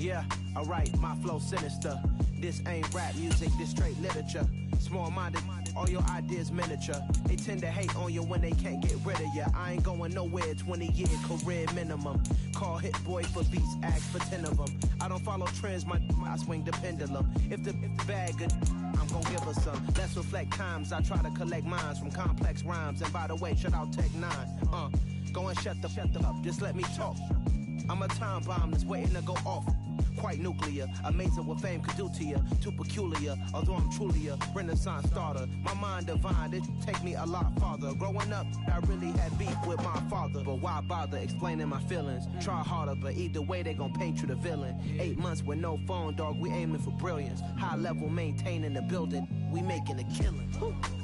Yeah, alright, my flow sinister. This ain't rap music, this straight literature. Small-minded, all your ideas miniature. They tend to hate on you when they can't get rid of you. I ain't going nowhere, 20-year career minimum. Call Hit Boy for beats, ask for 10 of them. I don't follow trends, I swing the pendulum. If the bag good, I'm gon' give her some. Let's reflect times, I try to collect minds from complex rhymes. And by the way, shout out Tech 9. Go and shut the up, just let me talk. I'm a time bomb that's waiting to go off. Quite nuclear, amazing what fame could do to you. Too peculiar, although I'm truly a renaissance starter. My mind divine, it take me a lot farther. Growing up, I really had beef with my father. But why bother explaining my feelings? Try harder, but either way they gon' paint you the villain. 8 months with no phone, dog, we aiming for brilliance. High level maintaining the building, we making a killing.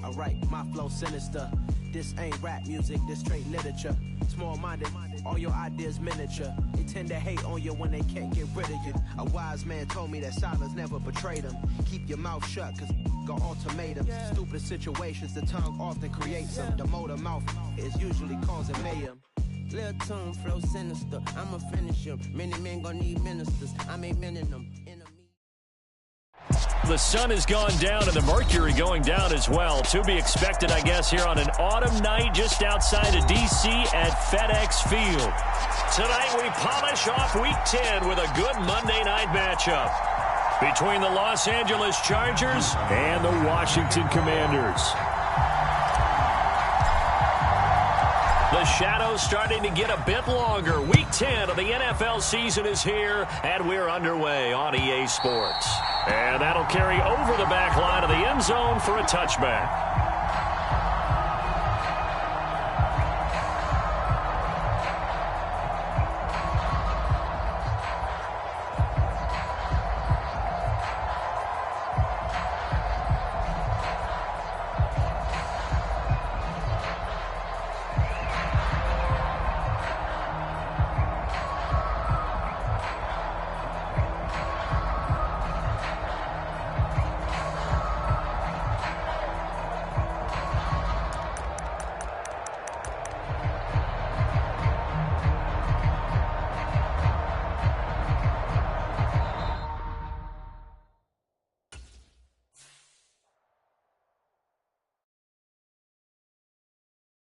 Alright, my flow sinister. This ain't rap music, this straight literature. Small-minded, all your ideas miniature. They tend to hate on you when they can't get rid of you. A wise man told me that silence never betrayed him. Keep your mouth shut, cause got ultimatums. Stupid situations, the tongue often creates them. The motor mouth is usually causing mayhem. Lil' tune, flow sinister, I'ma finish him. Many men gon' need ministers, I'm aiming them. The sun has gone down and the mercury going down as well. To be expected, I guess, here on an autumn night just outside of D.C. at FedEx Field. Tonight we polish off Week 10 with a good Monday night matchup between the Los Angeles Chargers and the Washington Commanders. The shadows starting to get a bit longer. Week 10 of the NFL season is here, and we're underway on EA Sports. And that'll carry over the back line of the end zone for a touchback.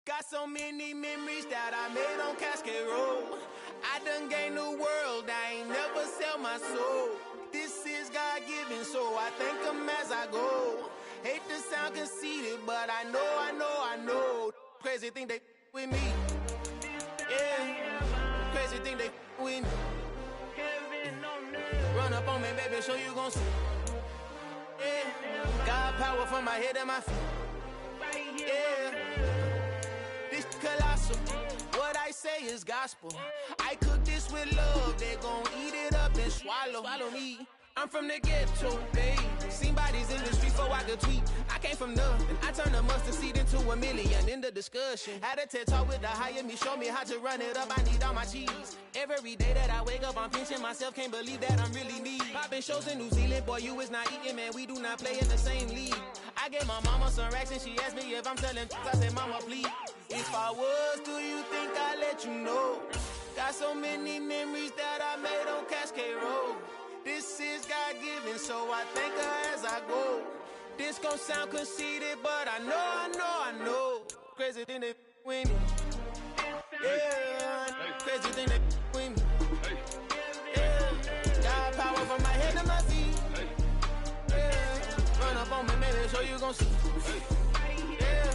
Got so many memories that I made on Cascade Road. I done gained the world, I ain't never sell my soul. This is God-given, so I thank him as I go. Hate to sound conceited, but I know. Crazy thing they with me. Yeah, crazy thing they with me. Run up on me, baby, show you gon' see. Yeah, God power from my head and my feet. Yeah. This colossal, what I say is gospel. I cook this with love, they gon' eat it up and swallow me. I'm from the ghetto, babe. Seen bodies in the streets so I could tweet. I came from nothing, I turned a mustard seed into a million in the discussion. Had a TED talk with the higher me, show me how to run it up, I need all my cheese. Every day that I wake up, I'm pinching myself, can't believe that I'm really me. Popping shows in New Zealand, boy, you is not eating, man, we do not play in the same league. I gave my mama some racks and she asked me if I'm telling, I said, mama, please. If I was, do you think I'd let you know? Got so many memories that I made on Cascade Road. This is God-given, so I thank her as I go. This gon' sound conceited, but I know. Crazy thing they with me. Yeah, crazy thing they with me. Yeah, got power from my head to my feet. Yeah, run up on me, maybe so you gon' see. Yeah.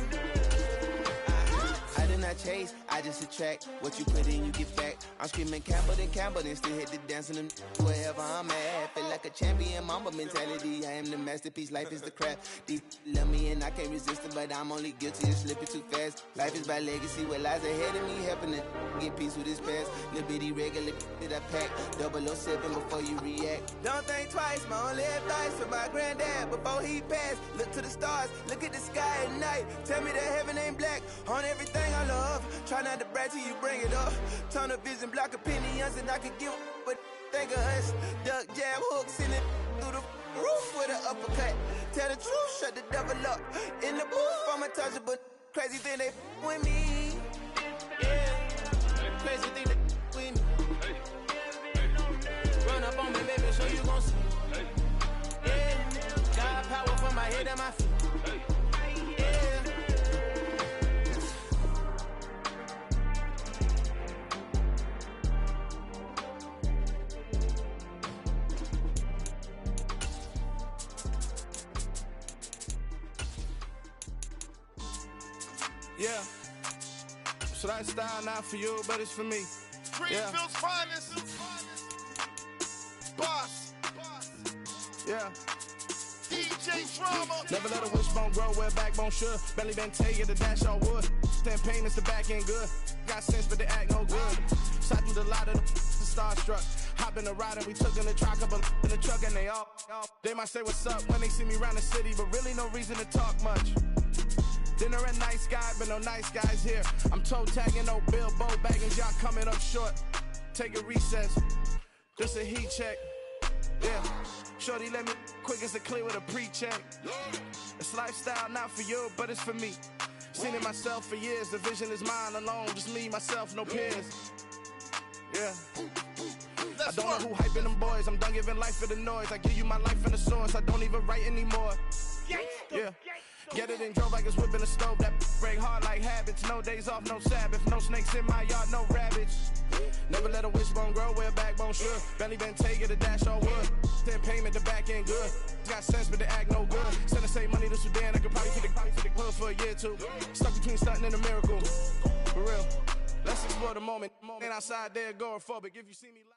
I did not chase, I just attract. What you put in, you get back. I'm screaming Campbell, then still hit the dance and wherever I'm at. Feel like a champion, mamba mentality. I am the masterpiece, life is the crap. Deep love me and I can't resist it, but I'm only guilty of slipping too fast. Life is by legacy, what lies ahead of me, helping to get peace with his past. Little bitty regular that I pack, 007 before you react. Don't think twice, my only advice for my granddad before he passed. Look to the stars, look at the sky at night. Tell me that heaven ain't black on everything I love. Try not to brag till you bring it up. Tunnel vision, block opinions, and I could give but think of us. Duck, jab, hooks in it through the roof with an uppercut. Tell the truth, shut the devil up. In the booth, I'm untouchable. Crazy thing they with me. Yeah, crazy thing they with me. Run up on me, baby. Yeah. So that style not for you, but it's for me. Greenfield's finest. Boss. Yeah. DJ Drama. Never let a wishbone grow where backbone should. Belly been taken to dash all wood. 10 payments, the back end good. Got sense, but they act no good. Sat through the lot of the starstruck. Hop in the ride and we took in the truck up in the truck and they all. They might say what's up when they see me around the city, but really no reason to talk much. Dinner at nice guy, but no nice guys here. I'm toe tagging, no Bilbo baggins, y'all coming up short. Take a recess. This a heat check. Yeah. Shorty let me quick as a clear with a pre-check. It's lifestyle not for you, but it's for me. Seen it myself for years. The vision is mine alone. Just me, myself, no peers. Yeah. I don't know who hyping them boys. I'm done giving life for the noise. I give you my life in the source. I don't even write anymore. Yeah. Get it and drove like it's whipping a stove. That break hard like habits. No days off, no Sabbath. No snakes in my yard, no rabbits. Never let a wishbone grow where a backbone should. Belly been taken to dash all wood. 10 payment, the back end good. Got sense, but they act no good. Send the same money to Sudan. I could probably take the hood for a year or two. Stuck between stunting and a miracle. For real. Let's explore the moment. Ain't outside there agoraphobic. If you see me live.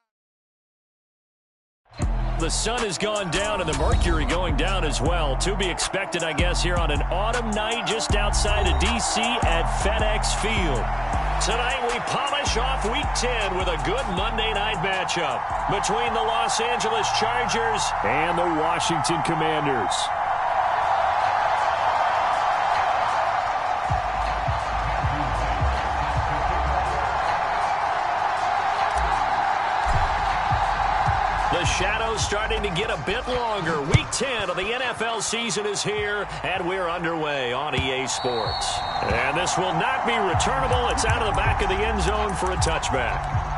The sun has gone down and the mercury going down as well. To be expected, I guess, here on an autumn night just outside of D.C. at FedEx Field. Tonight we polish off Week 10 with a good Monday night matchup between the Los Angeles Chargers and the Washington Commanders. The shadow's starting to get a bit longer. Week 10 of the NFL season is here, and we're underway on EA Sports. And this will not be returnable. It's out of the back of the end zone for a touchback.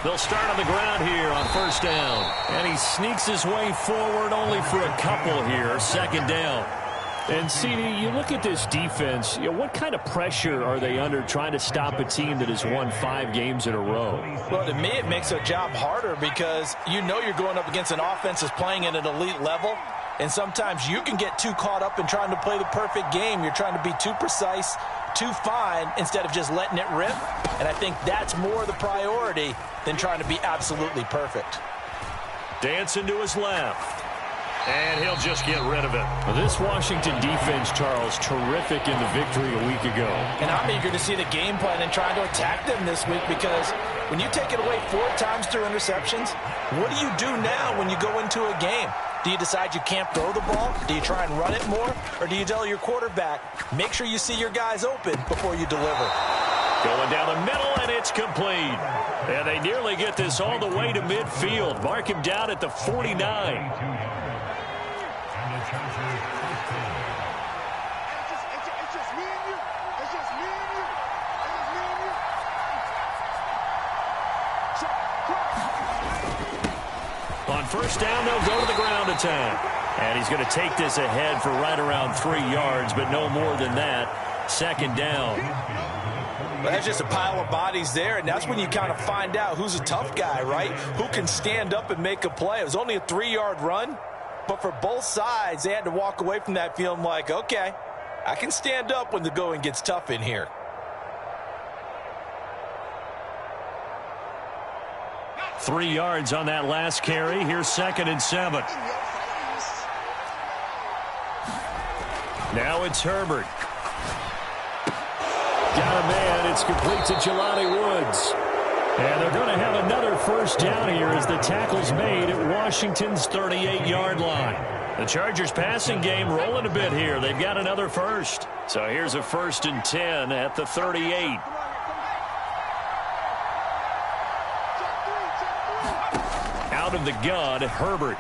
They'll start on the ground here on first down. And he sneaks his way forward only for a couple here. Second down. And, CD, you look at this defense, what kind of pressure are they under trying to stop a team that has won 5 games in a row? Well, to me, it makes their job harder because you know you're going up against an offense that's playing at an elite level. And sometimes you can get too caught up in trying to play the perfect game. You're trying to be too precise, too fine, instead of just letting it rip. And I think that's more the priority than trying to be absolutely perfect. Dancing to his left. And he'll just get rid of it. Well, this Washington defense, Charles, terrific in the victory a week ago. And I'm eager to see the game plan and trying to attack them this week because when you take it away 4 times through interceptions, what do you do now when you go into a game? Do you decide you can't throw the ball? Do you try and run it more? Or do you tell your quarterback, make sure you see your guys open before you deliver? Going down the middle, and it's complete. And they nearly get this all the way to midfield. Mark him down at the 49. On first down, they'll go to the ground attack. And he's going to take this ahead for right around 3 yards, but no more than that. Second down. Well, that's just a pile of bodies there, and that's when you kind of find out who's a tough guy, right? Who can stand up and make a play. It was only a 3-yard run, but for both sides, they had to walk away from that feeling like, okay, I can stand up when the going gets tough in here. Three yards on that last carry. Here's 2nd and 7. Now it's Herbert. Got a man. It's complete to Jelani Woods. And they're going to have another first down here as the tackle's made at Washington's 38-yard line. The Chargers passing game rolling a bit here. They've got another first. So here's a 1st and 10 at the 38. Out of the gun, Herbert.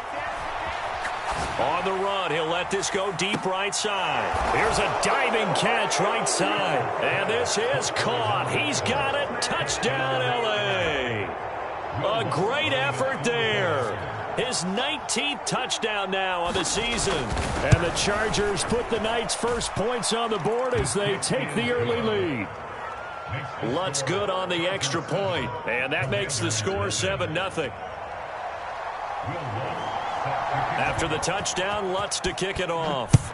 On the run, he'll let this go deep right side. Here's a diving catch right side. And this is caught. He's got it. Touchdown, L.A. A great effort there. His 19th touchdown now on the season. And the Chargers put the Knights' first points on the board as they take the early lead. Lutz good on the extra point, and that makes the score 7-0. After the touchdown, Lutz to kick it off.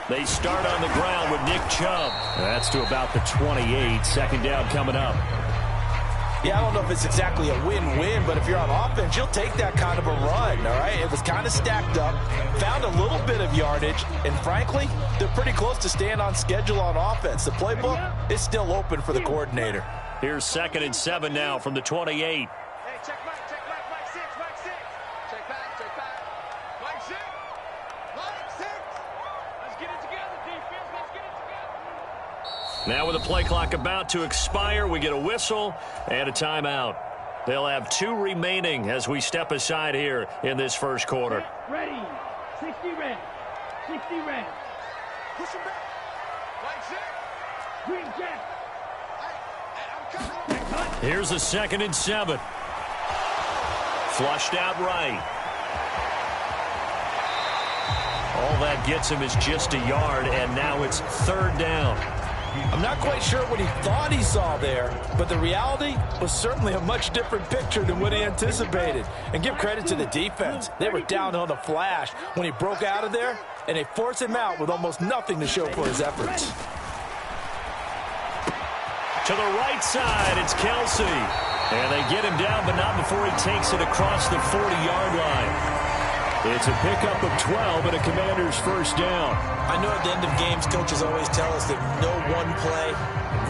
They start on the ground with Nick Chubb. That's to about the 28. Second down coming up. Yeah, I don't know if it's exactly a win-win, but if you're on offense, you'll take that kind of a run, all right? It was kind of stacked up, found a little bit of yardage, and frankly, they're pretty close to staying on schedule on offense. The playbook is still open for the coordinator. Here's 2nd and 7 now from the 28. Hey, check back, Mike 6. Check back. Mike 6. Let's get it together, defense. Let's get it together. Now with the play clock about to expire, we get a whistle and a timeout. They'll have 2 remaining as we step aside here in this first quarter. Ready. 60 red. 60 red. Push him back. Mike 6. Green jack. Hey, I'm coming. Here's a 2nd and 7. Flushed out right. All that gets him is just a yard, and now it's 3rd down. I'm not quite sure what he thought he saw there, but the reality was certainly a much different picture than what he anticipated. And give credit to the defense. They were down on the flash when he broke out of there, and they forced him out with almost nothing to show for his efforts. To the right side, it's Kelsey. And they get him down, but not before he takes it across the 40-yard line. It's a pickup of 12 and a Commander's first down. I know at the end of games, coaches always tell us that no one play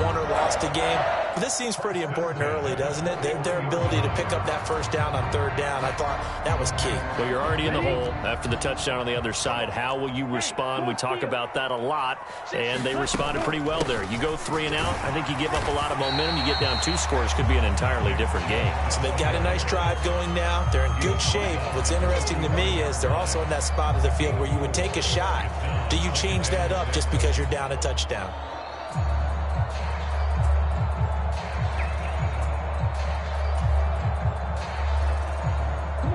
won or lost a game. But this seems pretty important early, doesn't it? Their ability to pick up that first down on 3rd down, I thought that was key. Well, you're already in the hole after the touchdown on the other side. How will you respond? We talk about that a lot, and they responded pretty well there. You go 3 and out, I think you give up a lot of momentum. You get down 2 scores, could be an entirely different game. So they've got a nice drive going now. They're in good shape. What's interesting to me is they're also in that spot of the field where you would take a shot. Do you change that up just because you're down a touchdown?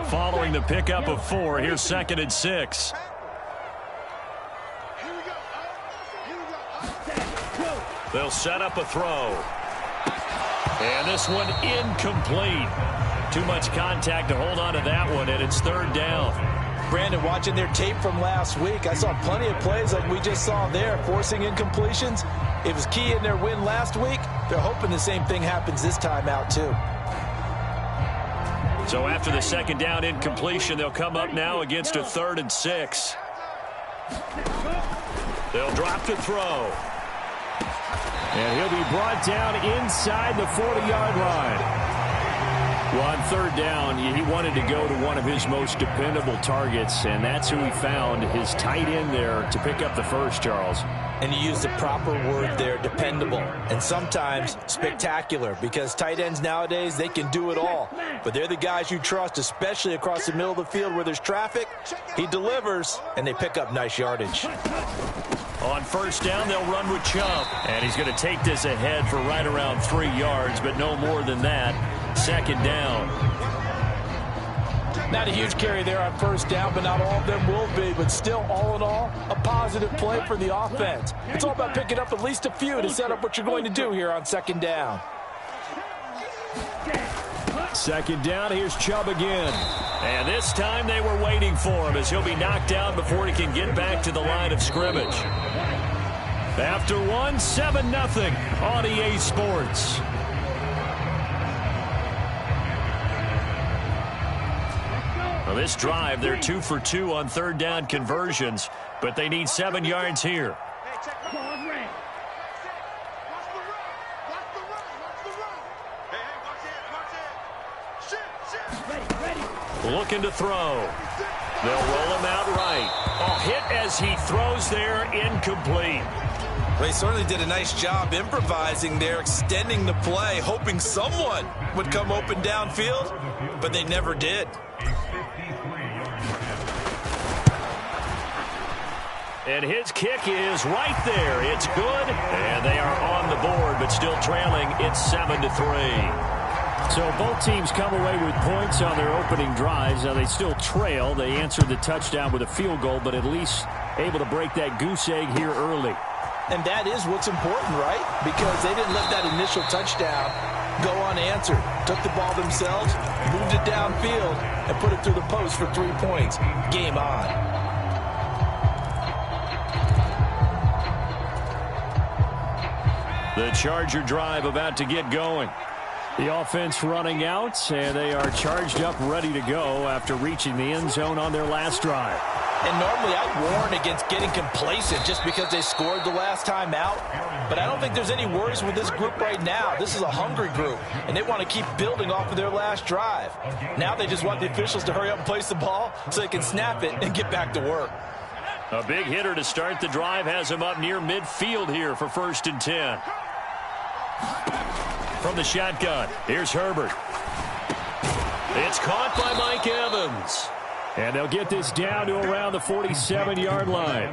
Following the pickup of 4, here's 2nd and 6. They'll set up a throw. And this one incomplete. Too much contact to hold on to that one, and it's 3rd down. Brandon, watching their tape from last week, I saw plenty of plays like we just saw there, forcing incompletions. It was key in their win last week. They're hoping the same thing happens this time out, too. So after the 2nd down incompletion, they'll come up now against a 3rd and 6. They'll drop to throw. And he'll be brought down inside the 40-yard line. Well, on 3rd down, he wanted to go to one of his most dependable targets, and that's who he found, his tight end there, to pick up the first, Charles. And you use the proper word there, dependable, and sometimes spectacular, because tight ends nowadays, they can do it all. But they're the guys you trust, especially across the middle of the field where there's traffic. He delivers, and they pick up nice yardage. On 1st down, they'll run with Chubb. And he's going to take this ahead for right around 3 yards, but no more than that. 2nd down. Not a huge carry there on 1st down, but not all of them will be. But still, all in all, a positive play for the offense. It's all about picking up at least a few to set up what you're going to do here on 2nd down. 2nd down, here's Chubb again. And this time they were waiting for him as he'll be knocked down before he can get back to the line of scrimmage. After 1, 7-0 on EA Sports. Well, this drive, they're 2 for 2 on 3rd down conversions, but they need 7 yards here. Looking to throw. They'll roll him out right. Oh, hit as he throws there, incomplete. Well, he certainly did a nice job improvising there, extending the play, hoping someone would come open downfield, but they never did. And his kick is right there. It's good, and they are on the board, but still trailing. It's 7-3. So both teams come away with points on their opening drives. Now they still trail. They answered the touchdown with a field goal, but at least able to break that goose egg here early. And that is what's important, right? Because they didn't let that initial touchdown go unanswered. Took the ball themselves, moved it downfield, and put it through the post for 3 points. Game on. The Charger drive about to get going. The offense running out, and they are charged up, ready to go after reaching the end zone on their last drive. And normally I warn against getting complacent just because they scored the last time out. But I don't think there's any worries with this group right now. This is a hungry group, and they want to keep building off of their last drive. Now they just want the officials to hurry up and place the ball so they can snap it and get back to work. A big hitter to start the drive has him up near midfield here for 1st and 10. From the shotgun, here's Herbert. It's caught by Mike Evans. And they'll get this down to around the 47-yard line.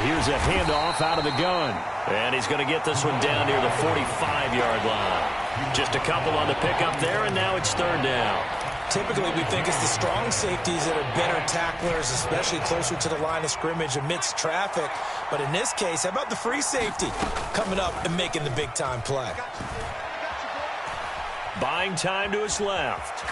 Here's a handoff out of the gun. And he's going to get this one down near the 45-yard line. Just a couple on the pickup there, and now it's 3rd down. Typically, we think it's the strong safeties that are better tacklers, especially closer to the line of scrimmage amidst traffic. But in this case, how about the free safety coming up and making the big-time play? Buying time to his left.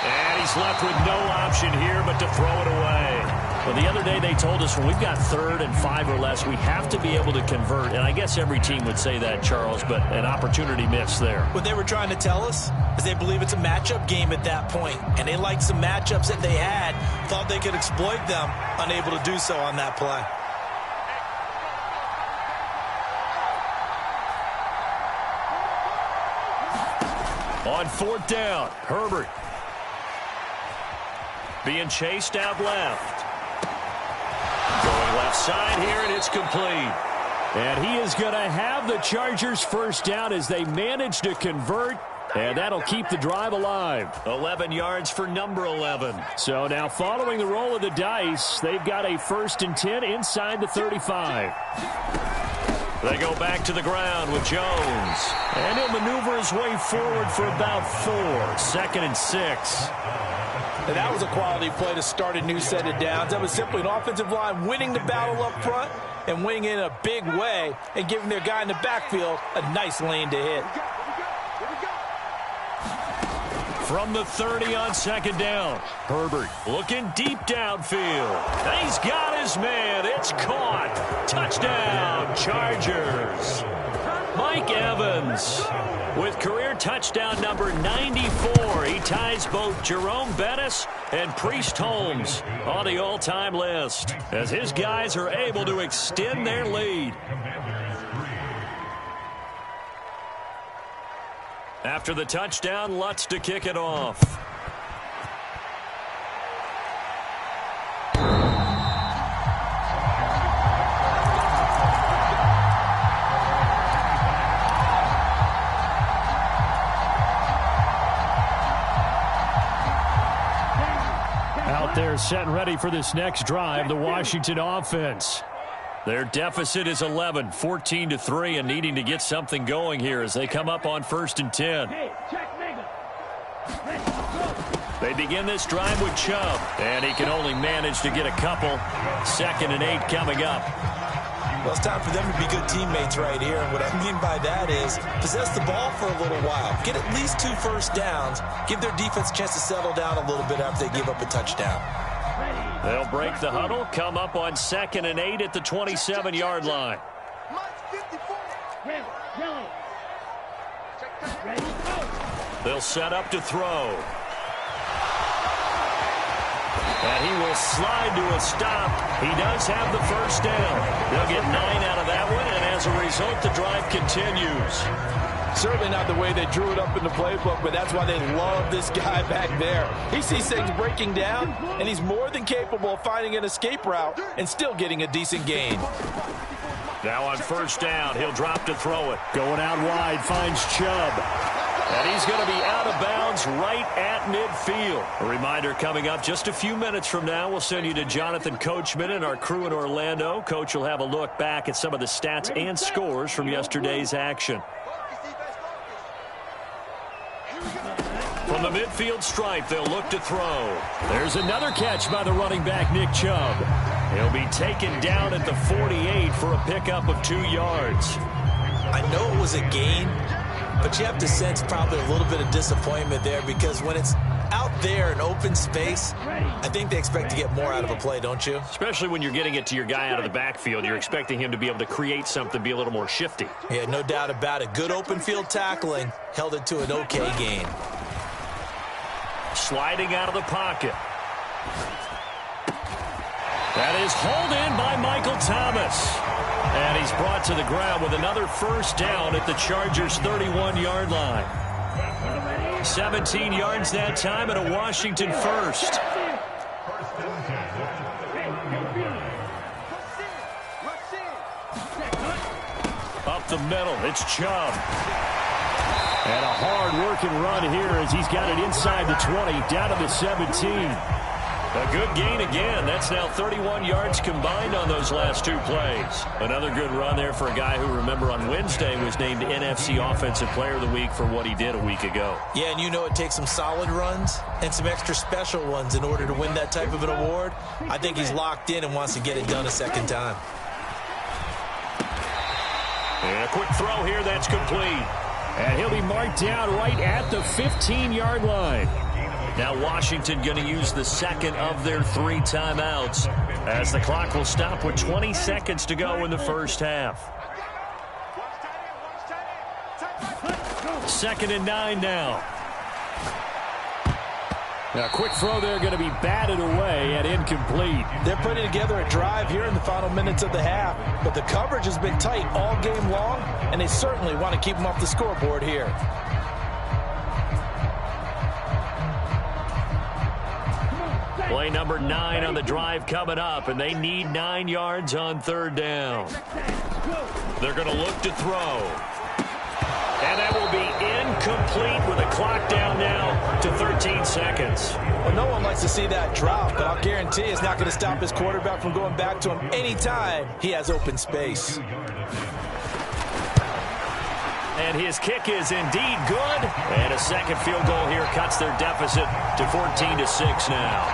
And he's left with no option here but to throw it away. Well, the other day they told us when we've got 3rd and 5 or less, we have to be able to convert. And I guess every team would say that, Charles, but an opportunity missed there. What they were trying to tell us is they believe it's a matchup game at that point. And they liked some matchups that they had, thought they could exploit them, unable to do so on that play. On 4th down, Herbert. Being chased out left. Going left side here, and it's complete. And he is going to have the Chargers 1st down as they manage to convert. And that'll keep the drive alive. 11 yards for number 11. So now following the roll of the dice, they've got a 1st and 10 inside the 35. They go back to the ground with Jones. And he'll maneuver his way forward for about 4. 2nd and 6. And that was a quality play to start a new set of downs. That was simply an offensive line winning the battle up front and winning in a big way and giving their guy in the backfield a nice lane to hit. From the 30 on 2nd down, Herbert looking deep downfield. And he's got his man. It's caught. Touchdown, Chargers. Mike Evans with career touchdown number 94. He ties both Jerome Bettis and Priest Holmes on the all-time list as his guys are able to extend their lead. After the touchdown, Lutz to kick it off. Out there set and ready for this next drive, the Washington offense. Their deficit is 11, 14-3, and needing to get something going here as they come up on 1st and 10. They begin this drive with Chubb, and he can only manage to get a couple. 2nd and 8 coming up. Well, it's time for them to be good teammates right here. And what I mean by that is possess the ball for a little while. Get at least 2 first downs. Give their defense a chance to settle down a little bit after they give up a touchdown. They'll break the huddle, come up on 2nd and 8 at the 27-yard line. They'll set up to throw. And he will slide to a stop. He does have the first down. They'll get 9 out of that one, and as a result, the drive continues. Certainly not the way they drew it up in the playbook, but that's why they love this guy back there. He sees things breaking down, and he's more than capable of finding an escape route and still getting a decent gain. Now on first down, he'll drop to throw it. Going out wide, finds Chubb. And he's going to be out of bounds right at midfield. A reminder coming up just a few minutes from now, we'll send you to Jonathan Coachman and our crew in Orlando. Coach will have a look back at some of the stats and scores from yesterday's action. From the midfield stripe, they'll look to throw. There's another catch by the running back, Nick Chubb. He'll be taken down at the 48 for a pickup of 2 yards. I know it was a gain, but you have to sense probably a little bit of disappointment there because when it's out there in open space, I think they expect to get more out of a play, don't you? Especially when you're getting it to your guy out of the backfield. You're expecting him to be able to create something, be a little more shifty. Yeah, no doubt about it. Good open field tackling held it to an okay gain. Sliding out of the pocket. That is hauled in by Michael Thomas. And he's brought to the ground with another first down at the Chargers' 31-yard line. 17 yards that time and a Washington first. Up the middle, it's Chubb. And a hard-working run here as he's got it inside the 20, down to the 17. A good gain again. That's now 31 yards combined on those last 2 plays. Another good run there for a guy who, remember, on Wednesday was named NFC Offensive Player of the Week for what he did a week ago. Yeah, and you know it takes some solid runs and some extra special ones in order to win that type of an award. I think he's locked in and wants to get it done a second time. And a quick throw here, that's complete. And he'll be marked down right at the 15-yard line. Now Washington going to use the second of their 3 timeouts as the clock will stop with 20 seconds to go in the first half. 2nd and 9 now. Now, a quick throw there going to be batted away and incomplete. They're putting together a drive here in the final minutes of the half, but the coverage has been tight all game long, and they certainly want to keep them off the scoreboard here. Play number 9 on the drive coming up, and they need 9 yards on 3rd down. They're going to look to throw. And that will be incomplete with the clock down now to 13 seconds. Well, no one likes to see that drop, but I'll guarantee it's not going to stop his quarterback from going back to him anytime he has open space. And his kick is indeed good. And a second field goal here cuts their deficit to 14-6 now.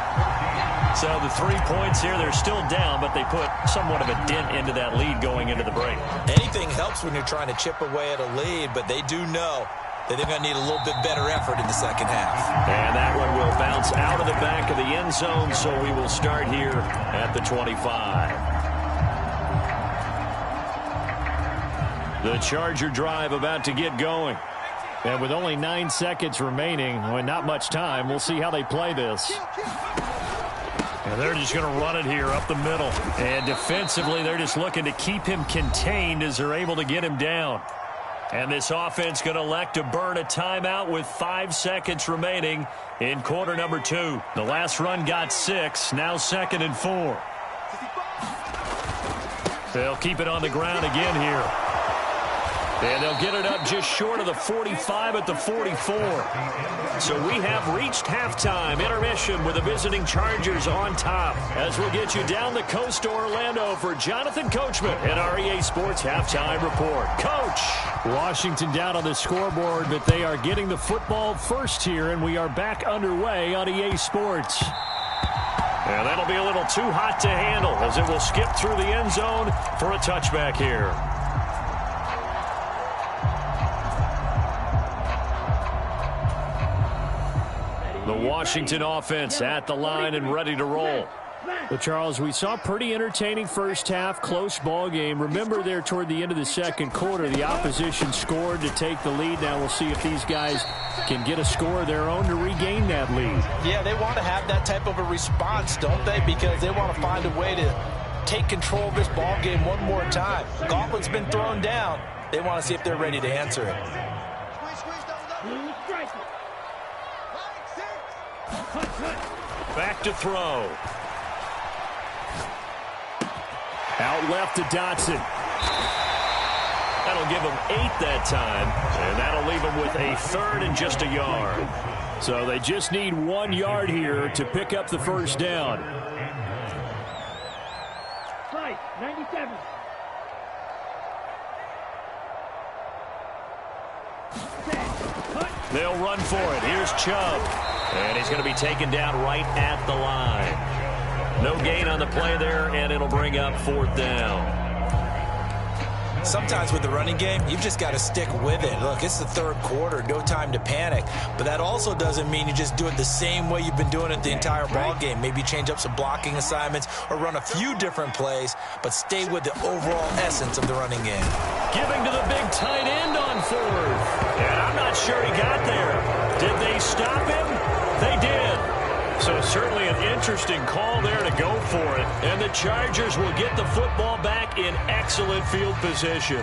So the 3 points here, they're still down, but they put somewhat of a dent into that lead going into the break. Anything helps when you're trying to chip away at a lead, but they do know that they're going to need a little bit better effort in the second half. And that one will bounce out of the back of the end zone, so we will start here at the 25. The Charger drive about to get going. And with only 9 seconds remaining, and not much time, we'll see how they play this. And they're just going to run it here up the middle. And defensively, they're just looking to keep him contained as they're able to get him down. And this offense going to elect to burn a timeout with 5 seconds remaining in quarter number 2. The last run got 6, now 2nd and 4. They'll keep it on the ground again here. And they'll get it up just short of the 45 at the 44. So we have reached halftime. Intermission with the visiting Chargers on top. As we'll get you down the coast to Orlando for Jonathan Coachman at our EA Sports Halftime Report. Coach! Washington down on the scoreboard, but they are getting the football first here, and we are back underway on EA Sports. And that'll be a little too hot to handle as it will skip through the end zone for a touchback here. The Washington offense at the line and ready to roll. Well, Charles, we saw pretty entertaining first half, close ball game. Remember there toward the end of the second quarter, the opposition scored to take the lead. Now we'll see if these guys can get a score of their own to regain that lead. Yeah, they want to have that type of a response, don't they? Because they want to find a way to take control of this ball game one more time. Gauntlet's been thrown down. They want to see if they're ready to answer it. Back to throw. Out left to Dotson. That'll give him 8 that time, and that'll leave him with a third and just a yard. So they just need 1 yard here to pick up the first down. 97. They'll run for it. Here's Chubb. And he's going to be taken down right at the line. No gain on the play there, and it'll bring up 4th down. Sometimes with the running game, you've just got to stick with it. Look, it's the third quarter, no time to panic. But that also doesn't mean you just do it the same way you've been doing it the entire ball game. Maybe change up some blocking assignments or run a few different plays, but stay with the overall essence of the running game. Giving to the big tight end on 4th. And I'm not sure he got there. Did they stop him? They did. So certainly an interesting call there to go for it. And the Chargers will get the football back in excellent field position.